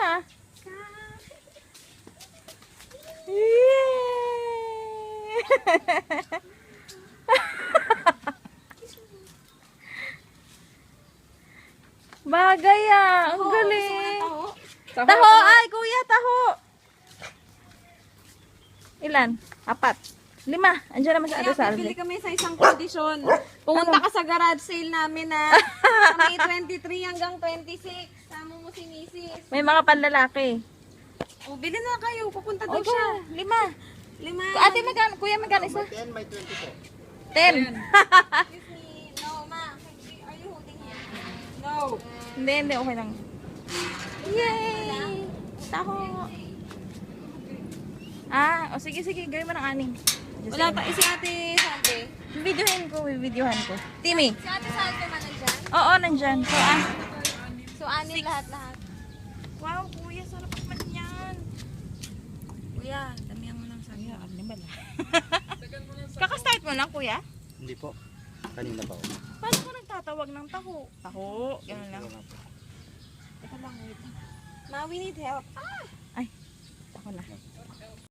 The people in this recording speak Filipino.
na. Yay! Bagay ah. Ang galing. Taho, ay kuya, taho. Ilan? 4. 5. Andiyan naman sa Kaya Ate bibili Salve. kami sa isang kondisyon. Pumunta ka sa garage sale namin na May 23 hanggang 26. Sama mo si Mrs. May mga panlalaki. O, bili na kayo. Pupunta daw Opo, siya. 5. 5. Ate, magkano? Kuya, magkano isa? 10 by 20 po. 10. Excuse me. No, ma. Are you holding him? No. Hindi, okay lang. Yay! Taho. O sige, gawin mo ng aning. Wala pa. Si Ate Salve. Videohan ko. Timmy. Si Ate Salve man nandyan? Oo, nandyan. So, anin lahat-lahat. Wow, kuya, sarap naman yan. Kuya, damihan mo ng sayo. Kakastart mo lang, kuya? Hindi po. Kanina pa po. Paano ko nagtatawag ng taho? Taho, gano'n lang. Ito lang, wait. Ma, we need help. Ay, ako na.